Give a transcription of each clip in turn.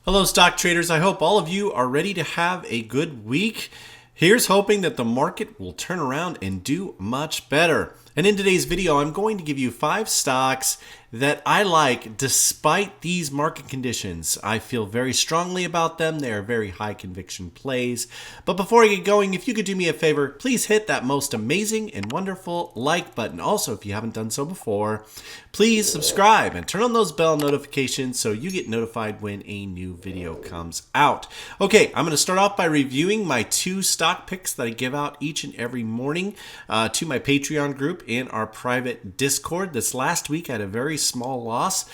Hello, stock traders. I hope all of you are ready to have a good week. Here's hoping that the market will turn around and do much better. And in today's video, I'm going to give you 5 stocks that I like despite these market conditions. I feel very strongly about them. They are very high conviction plays. But before I get going, if you could do me a favor, please hit that most amazing and wonderful like button. Also, if you haven't done so before, please subscribe and turn on those bell notifications so you get notified when a new video comes out. Okay, I'm going to start off by reviewing my 2 stock picks that I give out each and every morning to my Patreon group and our private Discord. This last week I had a very small loss.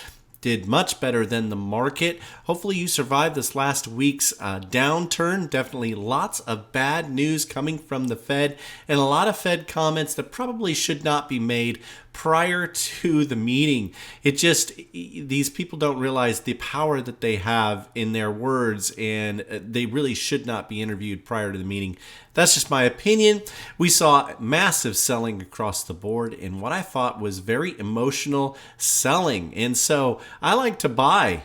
Did much better than the market. Hopefully you survived this last week's downturn. Definitely lots of bad news coming from the Fed and a lot of Fed comments that probably should not be made prior to the meeting. These people don't realize the power that they have in their words, and they really should not be interviewed prior to the meeting. That's just my opinion. We saw massive selling across the board and what I thought was very emotional selling. And so I like to buy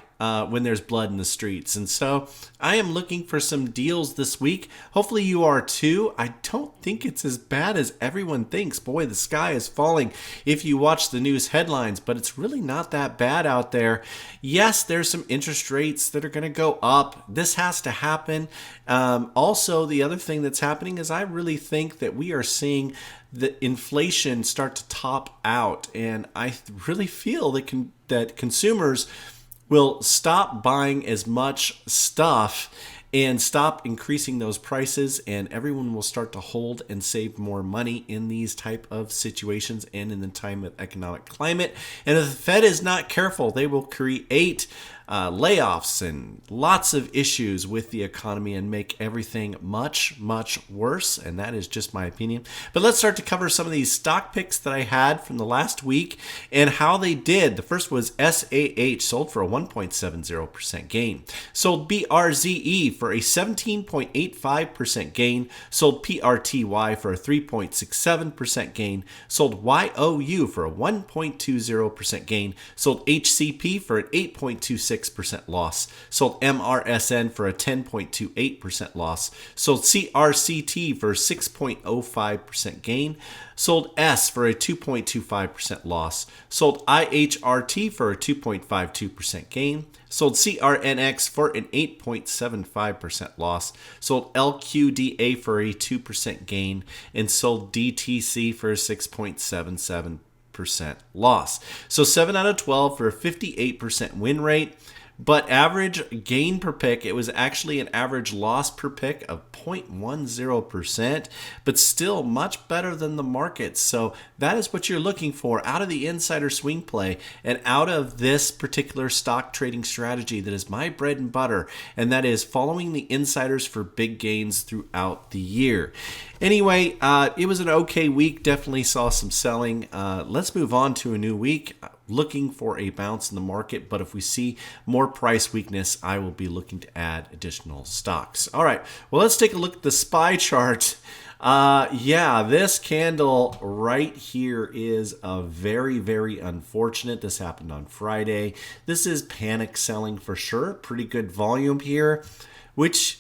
when there's blood in the streets. And so I am looking for some deals this week. Hopefully you are too. I don't think it's as bad as everyone thinks. Boy, the sky is falling if you watch the news headlines, but it's really not that bad out there. Yes, there's some interest rates that are going to go up. This has to happen. Also, the other thing that's happening is I really think that we are seeing the inflation start to top out. And I really feel that consumers will stop buying as much stuff and stop increasing those prices, and everyone will start to hold and save more money in these type of situations and in the time of economic climate. And if the Fed is not careful, they will create layoffs and lots of issues with the economy and make everything much, much worse. And that is just my opinion. But let's start to cover some of these stock picks that I had from the last week and how they did. The first was SAH, sold for a 1.70% gain. Sold BRZE for a 17.85% gain. Sold PRTY for a 3.67% gain. Sold YOU for a 1.20% gain. Sold HCP for an 8.26% loss. Sold MRSN for a 10.28% loss. Sold CRCT for a 6.05% gain. Sold S for a 2.25% loss. Sold IHRT for a 2.52% gain. Sold CRNX for an 8.75% loss. Sold LQDA for a 2% gain. And sold DTC for a 6.77% loss. So 7 out of 12 for a 58% win rate. But average gain per pick, it was actually an average loss per pick of 0.10%, but still much better than the market. So that is what you're looking for out of the insider swing play and out of this particular stock trading strategy that is my bread and butter, and that is following the insiders for big gains throughout the year. Anyway, it was an okay week. Definitely saw some selling. Let's move on to a new week. Looking for a bounce in the market, but if we see more price weakness, I will be looking to add additional stocks. All right, well, let's take a look at the SPY chart. This candle right here is very, very unfortunate. This happened on Friday. This is panic selling for sure. Pretty good volume here, which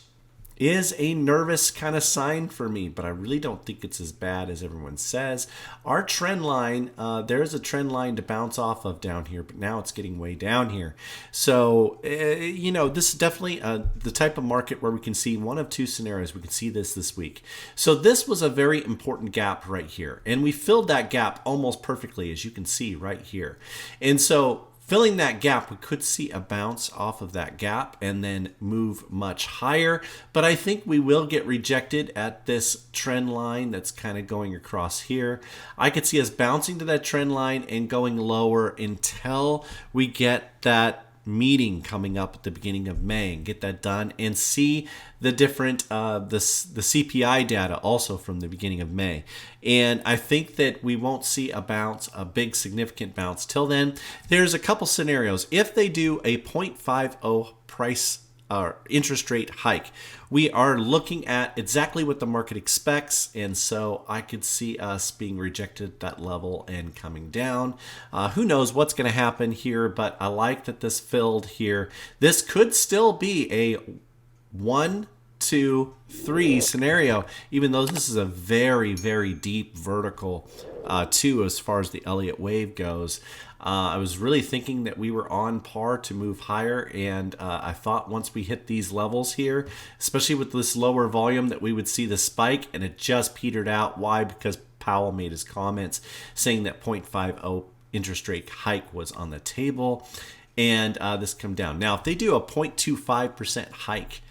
is a nervous kind of sign for me, but I really don't think it's as bad as everyone says. Our trend line, there's a trend line to bounce off of down here, but now it's getting way down here. So, this is definitely the type of market where we can see one of 2 scenarios. We can see this week. So this was a very important gap right here, and we filled that gap almost perfectly, as you can see right here. And so filling that gap, we could see a bounce off of that gap and then move much higher. But I think we will get rejected at this trend line that's kind of going across here. I could see us bouncing to that trend line and going lower until we get that meeting coming up at the beginning of May and get that done and see the different the CPI data also from the beginning of May. And I think that we won't see a bounce, a big significant bounce till then. There's a couple scenarios. If they do a 0.50 price interest rate hike. We are looking at exactly what the market expects, and so I could see us being rejected at that level and coming down. Who knows what's going to happen here, but I like that this filled here. This could still be a 1, 2, 3 scenario, even though this is a very, very deep vertical too as far as the Elliott wave goes. I was really thinking that we were on par to move higher, and I thought once we hit these levels here, especially with this lower volume, that we would see the spike, and it just petered out. Why? Because Powell made his comments saying that 0.50 interest rate hike was on the table, and this come down. Now, if they do a 0.25% hike,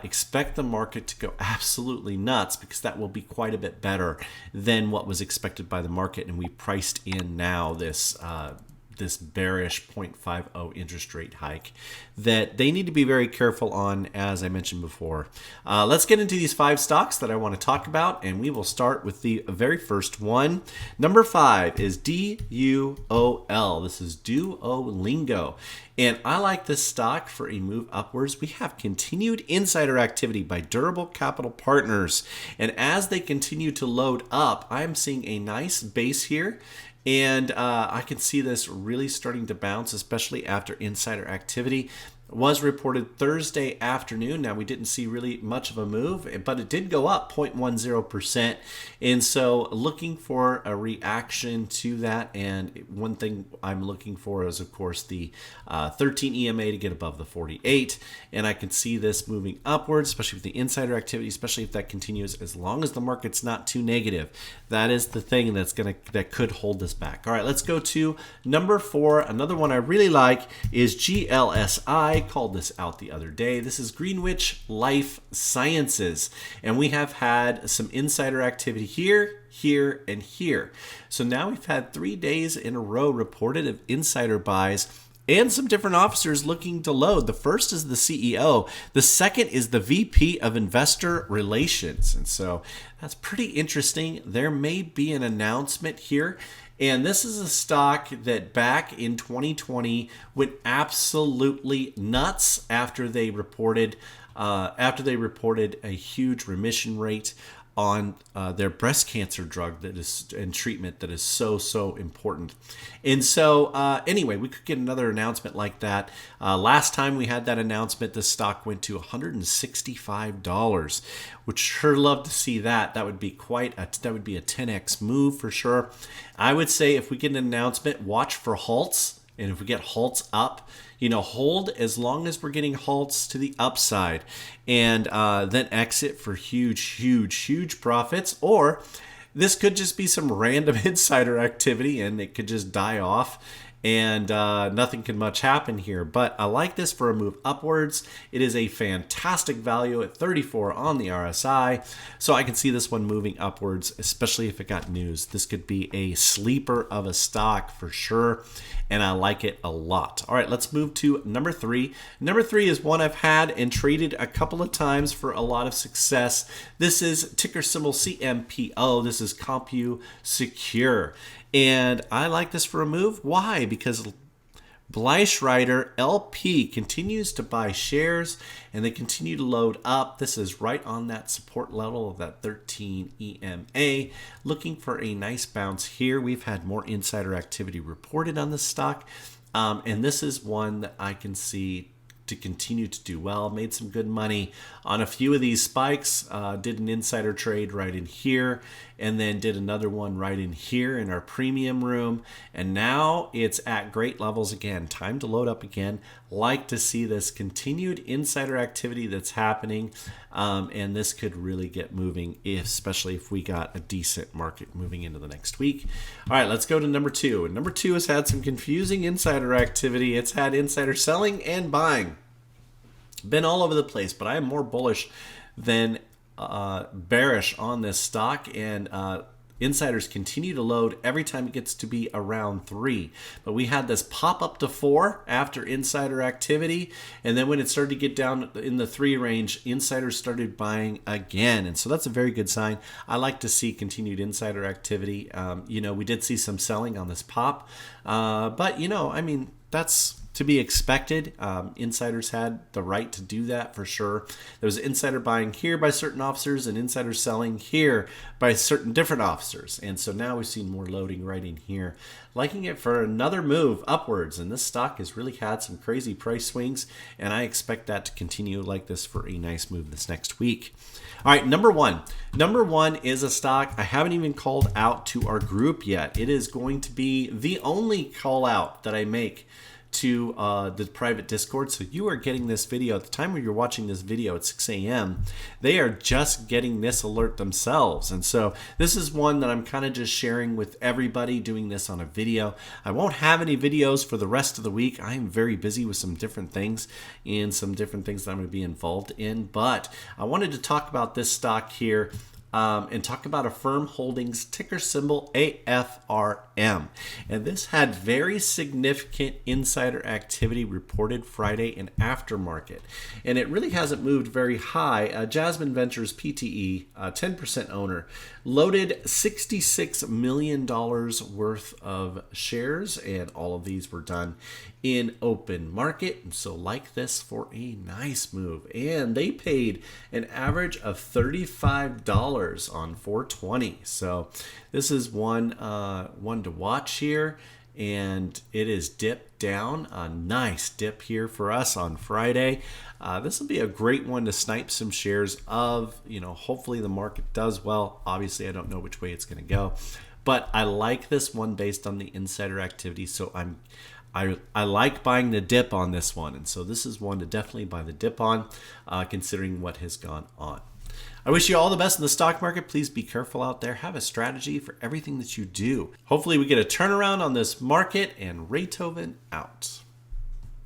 expect the market to go absolutely nuts, because that will be quite a bit better than what was expected by the market, and we priced in now this this bearish 0.50 interest rate hike that they need to be very careful on, as I mentioned before. Let's get into these 5 stocks that I want to talk about, and we will start with the very first one. Number 5 is DUOL. This is Duolingo. And I like this stock for a move upwards. We have continued insider activity by Durable Capital Partners. And as they continue to load up, I'm seeing a nice base here. And I can see this really starting to bounce, especially after insider activity was reported Thursday afternoon. Now, we didn't see really much of a move, but it did go up 0.10%. And so looking for a reaction to that. And one thing I'm looking for is, of course, the 13 EMA to get above the 48. And I can see this moving upwards, especially with the insider activity, especially if that continues, as long as the market's not too negative. That is the thing that could hold this back. All right, let's go to number 4. Another one I really like is GLSI. Called this out the other day. This is Greenwich Life Sciences, and we have had some insider activity here, here, and here. So now we've had 3 days in a row reported of insider buys and some different officers looking to load. The first is the CEO. The second is the VP of Investor Relations. And so that's pretty interesting. There may be an announcement here. And this is a stock that back in 2020 went absolutely nuts after they reported a huge remission rate on their breast cancer drug that is and treatment that is so important. And so anyway, we could get another announcement like that. Last time we had that announcement, the stock went to $165. Would sure love to see that. That would be a 10x move for sure. I would say if we get an announcement, watch for halts. And if we get halts up, hold as long as we're getting halts to the upside, and then exit for huge profits. Or this could just be some random insider activity and it could just die off, and nothing can much happen here. But I like this for a move upwards. It is a fantastic value at 34 on the RSI, so I can see this one moving upwards, especially if it got news. This could be a sleeper of a stock for sure, and I like it a lot. All right, let's move to number 3. Number 3 is one I've had and traded a couple of times for a lot of success. This is ticker symbol CMPO. This is CompuSecure. And I like this for a move. Why? Because Bleichreiter LP continues to buy shares, and they continue to load up. This is right on that support level of that 13 EMA. Looking for a nice bounce here. We've had more insider activity reported on this stock, and this is one that I can see to continue to do well. Made some good money on a few of these spikes. Did an insider trade right in here, and then did another one right in here in our premium room. And now it's at great levels again. Time to load up again. Like to see this continued insider activity that's happening, and this could really get moving, especially if we got a decent market moving into the next week. All right, let's go to number 2. And number 2 has had some confusing insider activity. It's had insider selling and buying. Been all over the place, but I am more bullish than bearish on this stock, and insiders continue to load every time it gets to be around 3. But we had this pop up to 4 after insider activity, and then when it started to get down in the 3 range, insiders started buying again. And so that's a very good sign. I like to see continued insider activity. We did see some selling on this pop, but that's to be expected. Insiders had the right to do that for sure. There was insider buying here by certain officers and insider selling here by certain different officers. And so now we've seen more loading right in here, liking it for another move upwards. And this stock has really had some crazy price swings, and I expect that to continue like this for a nice move this next week. All right, number one. Number one is a stock I haven't even called out to our group yet. It is going to be the only call out that I make to the private Discord. So you are getting this video at the time where you're watching this video at 6 a.m. They are just getting this alert themselves. And so this is one that I'm kind of just sharing with everybody, doing this on a video. I won't have any videos for the rest of the week. I'm very busy with some different things and some different things that I'm going to be involved in. But I wanted to talk about this stock here and talk about Affirm Holdings, ticker symbol AFRM. And this had very significant insider activity reported Friday in aftermarket. And it really hasn't moved very high. Jasmine Ventures PTE, 10% owner, loaded $66 million worth of shares, and all of these were done in open market. And so like this for a nice move. And they paid an average of $35 on 420. So this is one to watch here, and it is dipped down. A nice dip here for us on Friday. This will be a great one to snipe some shares of. Hopefully the market does well. Obviously, I don't know which way it's going to go, but I like this one based on the insider activity. So I like buying the dip on this one, and so this is one to definitely buy the dip on, considering what has gone on. I wish you all the best in the stock market. Please be careful out there. Have a strategy for everything that you do. Hopefully we get a turnaround on this market, and Raythoven out.